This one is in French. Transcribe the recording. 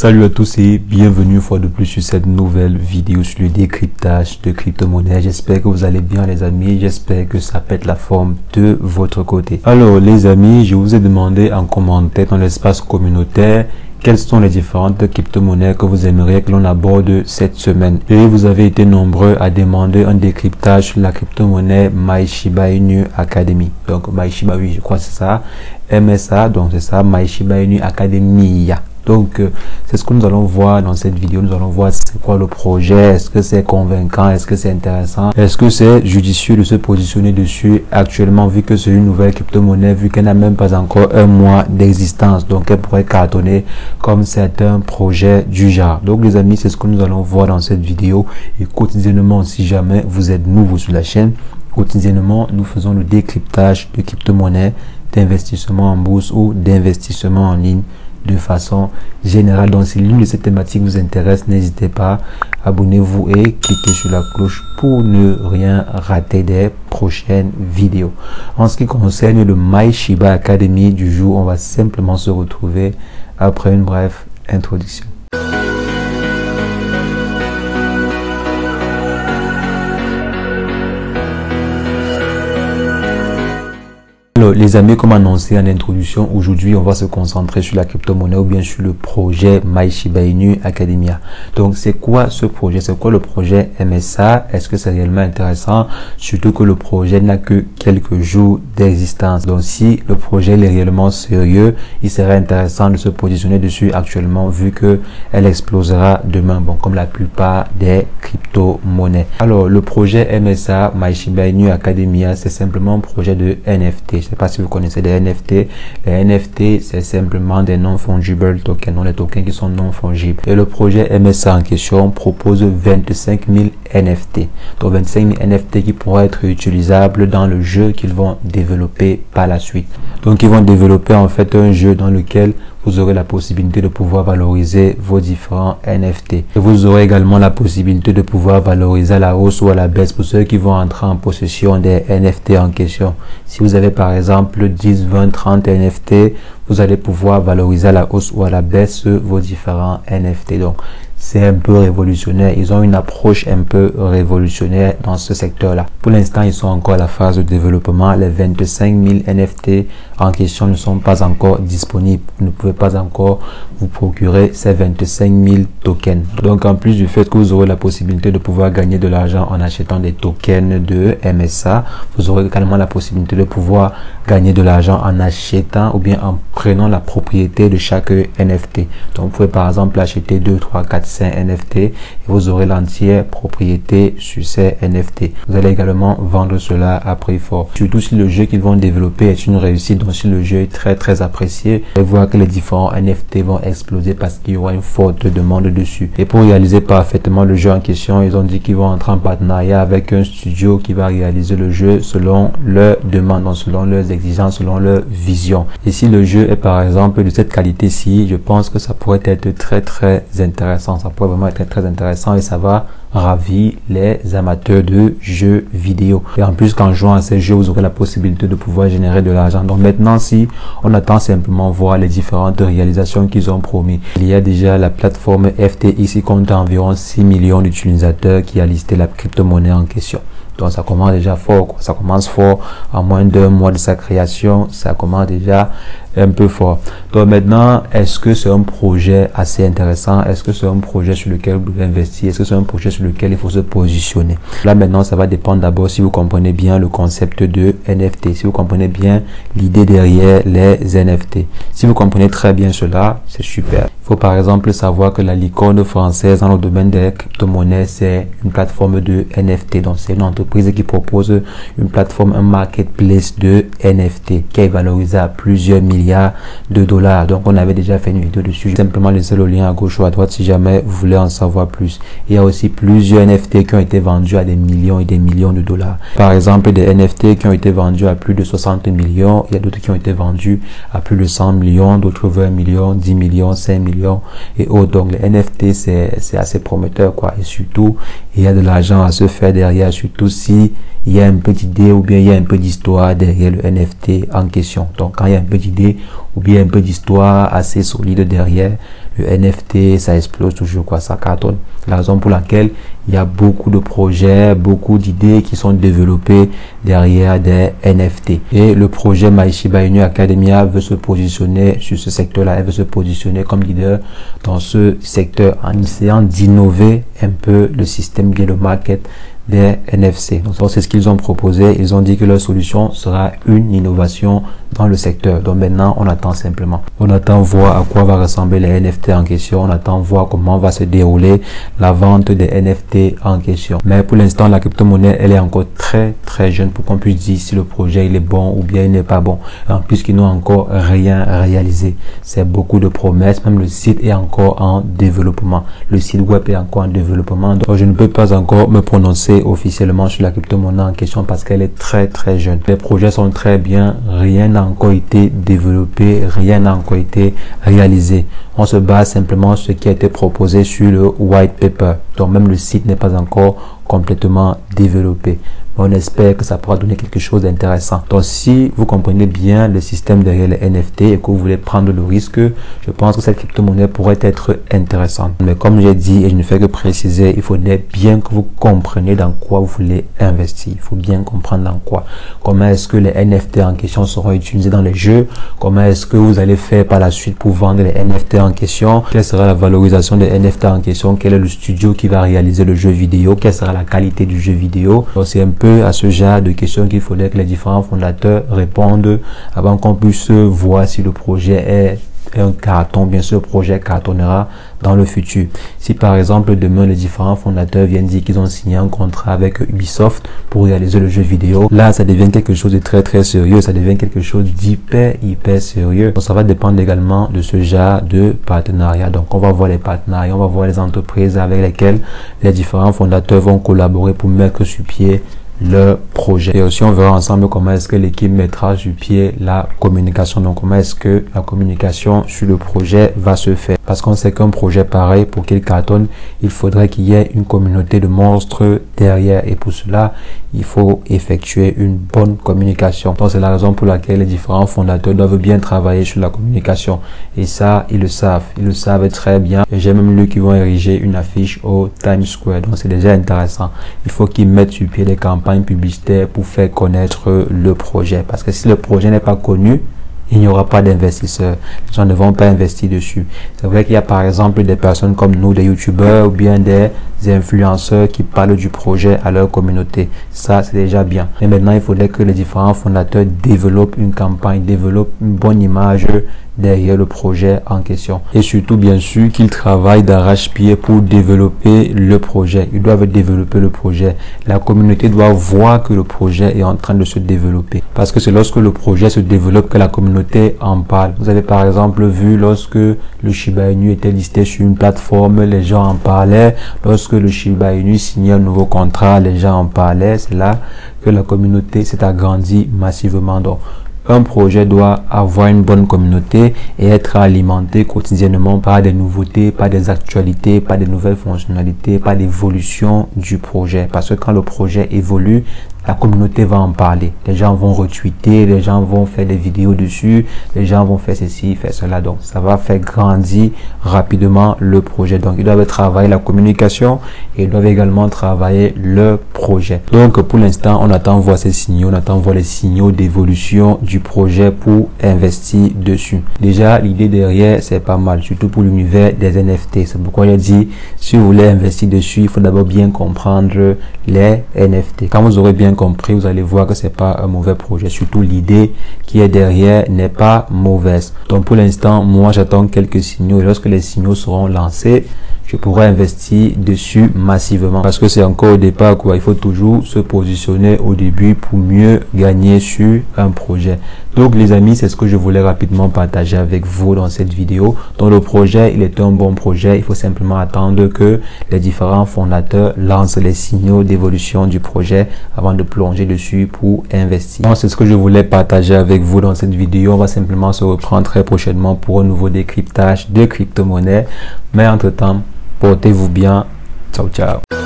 Salut à tous et bienvenue une fois de plus sur cette nouvelle vidéo sur le décryptage de crypto-monnaie. J'espère que vous allez bien les amis, j'espère que ça pète la forme de votre côté. Alors les amis, je vous ai demandé en commentaire dans l'espace communautaire quelles sont les différentes crypto-monnaies que vous aimeriez que l'on aborde cette semaine. Et vous avez été nombreux à demander un décryptage sur la crypto-monnaie My Shiba Inu Academy. Donc My Shiba, oui, je crois que c'est ça. MSA, donc c'est ça, My Shiba Inu Academy. Donc, c'est ce que nous allons voir dans cette vidéo. Nous allons voir c'est quoi le projet, est-ce que c'est convaincant, est-ce que c'est intéressant, est-ce que c'est judicieux de se positionner dessus actuellement vu que c'est une nouvelle crypto-monnaie, vu qu'elle n'a même pas encore un mois d'existence. Donc, elle pourrait cartonner comme certains projets du genre. Donc, les amis, c'est ce que nous allons voir dans cette vidéo. Et quotidiennement, si jamais vous êtes nouveau sur la chaîne, quotidiennement, nous faisons le décryptage de crypto-monnaies, d'investissement en bourse ou d'investissement en ligne de façon générale. Donc si l'une de ces thématiques vous intéresse, n'hésitez pas, abonnez-vous et cliquez sur la cloche pour ne rien rater des prochaines vidéos. En ce qui concerne le My Shiba Academy du jour, on va simplement se retrouver après une brève introduction. Alors, les amis, comme annoncé en introduction, aujourd'hui, on va se concentrer sur la crypto-monnaie ou bien sur le projet My Shiba Inu Academia. Donc, c'est quoi ce projet? C'est quoi le projet MSA? Est-ce que c'est réellement intéressant? Surtout que le projet n'a que quelques jours d'existence. Donc, si le projet est réellement sérieux, il serait intéressant de se positionner dessus actuellement vu que elle explosera demain. Bon, comme la plupart des crypto-monnaies. Alors, le projet MSA, My Shiba Inu Academia, c'est simplement un projet de NFT. Je ne sais pas si vous connaissez des NFT. Les NFT, c'est simplement des non-fungible tokens, donc les tokens qui sont non-fungibles. Et le projet MSA en question propose 25 000 NFT. Donc 25 000 NFT qui pourront être utilisables dans le jeu qu'ils vont développer par la suite. Donc ils vont développer en fait un jeu dans lequel vous aurez la possibilité de pouvoir valoriser vos différents NFT. Et vous aurez également la possibilité de pouvoir valoriser à la hausse ou à la baisse pour ceux qui vont entrer en possession des NFT en question. Si vous avez par exemple 10, 20, 30 NFT, vous allez pouvoir valoriser à la hausse ou à la baisse vos différents NFT. Donc, c'est un peu révolutionnaire. Ils ont une approche un peu révolutionnaire dans ce secteur-là. Pour l'instant, ils sont encore à la phase de développement. Les 25 000 NFT en question ne sont pas encore disponibles. Vous ne pouvez pas encore vous procurer ces 25 000 tokens. Donc, en plus du fait que vous aurez la possibilité de pouvoir gagner de l'argent en achetant des tokens de MSA, vous aurez également la possibilité de pouvoir gagner de l'argent en achetant ou bien en prenant la propriété de chaque NFT. Donc, vous pouvez par exemple acheter 2, 3, 4, 5 NFT et vous aurez l'entière propriété sur ces NFT. Vous allez également vendre cela à prix fort. Surtout si le jeu qu'ils vont développer est une réussite, donc si le jeu est très apprécié, vous allez voir que les différents NFT vont exploser parce qu'il y aura une forte demande dessus. Et pour réaliser parfaitement le jeu en question, ils ont dit qu'ils vont entrer en partenariat avec un studio qui va réaliser le jeu selon leurs demandes, donc selon leurs exigences, selon leur vision. Et si le jeu est par exemple de cette qualité-ci, je pense que ça pourrait être très intéressant. Ça pourrait vraiment être très intéressant et ça va ravir les amateurs de jeux vidéo. Et en plus, qu'en jouant à ces jeux, vous aurez la possibilité de pouvoir générer de l'argent. Donc maintenant, si on attend simplement voir les différentes réalisations qu'ils ont promis. Il y a déjà la plateforme FTX qui compte environ 6 millions d'utilisateurs qui a listé la crypto-monnaie en question. Donc ça commence déjà fort, quoi. Ça commence fort. En moins d'un mois de sa création, ça commence déjà un peu fort. Donc maintenant, est-ce que c'est un projet assez intéressant? Est-ce que c'est un projet sur lequel vous devez investir? Est-ce que c'est un projet sur lequel il faut se positionner? Là maintenant, ça va dépendre d'abord si vous comprenez bien le concept de NFT, si vous comprenez bien l'idée derrière les NFT. Si vous comprenez très bien cela, c'est super. Il faut par exemple savoir que la licorne française dans le domaine des crypto-monnaies, c'est une plateforme de NFT. Donc c'est une entreprise qui propose une plateforme, un marketplace de NFT qui est valorisé à plusieurs milliards de dollars. Donc on avait déjà fait une vidéo dessus. Simplement laissez le lien à gauche ou à droite si jamais vous voulez en savoir plus. Il y a aussi plusieurs NFT qui ont été vendus à des millions et des millions de dollars. Par exemple, des NFT qui ont été vendus à plus de 60 millions. Il y a d'autres qui ont été vendus à plus de 100 millions, d'autres 20 millions, 10 millions, 5 millions et autres. Donc les NFT, c'est assez prometteur, quoi. Et surtout, il y a de l'argent à se faire derrière, surtout si il y a un peu d'idée ou bien il y a un peu d'histoire derrière le NFT en question. Donc quand il y a un peu d'idée ou bien un peu d'histoire assez solide derrière, le NFT, ça explose toujours, quoi, ça cartonne. La raison pour laquelle il y a beaucoup de projets, beaucoup d'idées qui sont développées derrière des NFT. Et le projet My Shiba Inu Academia veut se positionner sur ce secteur-là. Elle veut se positionner comme leader dans ce secteur en essayant d'innover un peu le système de le market des NFC. Donc c'est ce qu'ils ont proposé. Ils ont dit que leur solution sera une innovation dans le secteur. Donc maintenant, on attend simplement. On attend voir à quoi va ressembler les NFT en question. On attend voir comment va se dérouler la vente des NFT en question. Mais pour l'instant, la crypto-monnaie, elle est encore très jeune pour qu'on puisse dire si le projet il est bon ou bien il n'est pas bon. Puisqu'ils n'ont encore rien réalisé. C'est beaucoup de promesses. Même le site est encore en développement. Le site web est encore en développement. Donc je ne peux pas encore me prononcer officiellement sur la crypto-monnaie en question parce qu'elle est très jeune. Les projets sont très bien, rien n'a encore été développé, rien n'a encore été réalisé. On se base simplement sur ce qui a été proposé sur le white paper. Donc même le site n'est pas encore complètement développé. On espère que ça pourra donner quelque chose d'intéressant. Donc si vous comprenez bien le système derrière les NFT et que vous voulez prendre le risque, je pense que cette crypto-monnaie pourrait être intéressante. Mais comme j'ai dit et je ne fais que préciser, il faudrait bien que vous compreniez dans quoi vous voulez investir. Il faut bien comprendre dans quoi. Comment est-ce que les NFT en question seront utilisés dans les jeux? Comment est-ce que vous allez faire par la suite pour vendre les NFT en question? Quelle sera la valorisation des NFT en question? Quel est le studio qui va réaliser le jeu vidéo? Quelle sera la qualité du jeu vidéo? Donc c'est un peu à ce genre de questions qu'il faudrait que les différents fondateurs répondent avant qu'on puisse voir si le projet est un carton. Bien sûr, le projet cartonnera dans le futur. Si par exemple demain les différents fondateurs viennent dire qu'ils ont signé un contrat avec Ubisoft pour réaliser le jeu vidéo, là ça devient quelque chose de très sérieux, ça devient quelque chose d'hyper sérieux. Donc ça va dépendre également de ce genre de partenariat. Donc on va voir les partenariats, on va voir les entreprises avec lesquelles les différents fondateurs vont collaborer pour mettre sur pied leur projet. Et aussi on verra ensemble comment est-ce que l'équipe mettra sur pied la communication. Donc comment est-ce que la communication sur le projet va se faire. Parce qu'on sait qu'un projet pareil, pour qu'il cartonne, il faudrait qu'il y ait une communauté de monstres derrière. Et pour cela, il faut effectuer une bonne communication. Donc c'est la raison pour laquelle les différents fondateurs doivent bien travailler sur la communication. Et ça, ils le savent très bien. Et j'ai même lu qu'ils vont ériger une affiche au Times Square. Donc c'est déjà intéressant. Il faut qu'ils mettent sur pied des campagnes publicitaires pour faire connaître le projet. Parce que si le projet n'est pas connu, il n'y aura pas d'investisseurs. Les gens ne vont pas investir dessus. C'est vrai qu'il y a par exemple des personnes comme nous, des youtubeurs ou bien des influenceurs qui parlent du projet à leur communauté. Ça, c'est déjà bien. Mais maintenant, il faudrait que les différents fondateurs développent une campagne, développent une bonne image derrière le projet en question. Et surtout, bien sûr, qu'ils travaillent d'arrache-pied pour développer le projet. Ils doivent développer le projet. La communauté doit voir que le projet est en train de se développer. Parce que c'est lorsque le projet se développe que la communauté en parle. Vous avez par exemple vu lorsque le Shiba Inu était listé sur une plateforme, les gens en parlaient. Lorsque le Shiba Inu signait un nouveau contrat, les gens en parlaient. C'est là que la communauté s'est agrandie massivement. Donc, un projet doit avoir une bonne communauté et être alimenté quotidiennement par des nouveautés, par des actualités, par des nouvelles fonctionnalités, par l'évolution du projet. Parce que quand le projet évolue, la communauté va en parler. Les gens vont retweeter, les gens vont faire des vidéos dessus, les gens vont faire ceci, faire cela. Donc, ça va faire grandir rapidement le projet. Donc, ils doivent travailler la communication et ils doivent également travailler le projet. Donc, pour l'instant, on attend voir ces signaux, on attend voir les signaux d'évolution du projet pour investir dessus. Déjà, l'idée derrière, c'est pas mal, surtout pour l'univers des NFT. C'est pourquoi j'ai dit, si vous voulez investir dessus, il faut d'abord bien comprendre les NFT. Quand vous aurez bien compris, vous allez voir que c'est pas un mauvais projet. Surtout l'idée qui est derrière n'est pas mauvaise. Donc pour l'instant, moi j'attends quelques signaux et lorsque les signaux seront lancés, je pourrais investir dessus massivement. Parce que c'est encore au départ quoi. Il faut toujours se positionner au début pour mieux gagner sur un projet. Donc les amis, c'est ce que je voulais rapidement partager avec vous dans cette vidéo. Donc le projet, il est un bon projet. Il faut simplement attendre que les différents fondateurs lancent les signaux d'évolution du projet avant de plonger dessus pour investir. Donc c'est ce que je voulais partager avec vous dans cette vidéo. On va simplement se reprendre très prochainement pour un nouveau décryptage de crypto-monnaie. Mais entre-temps, portez-vous bien. Ciao, ciao.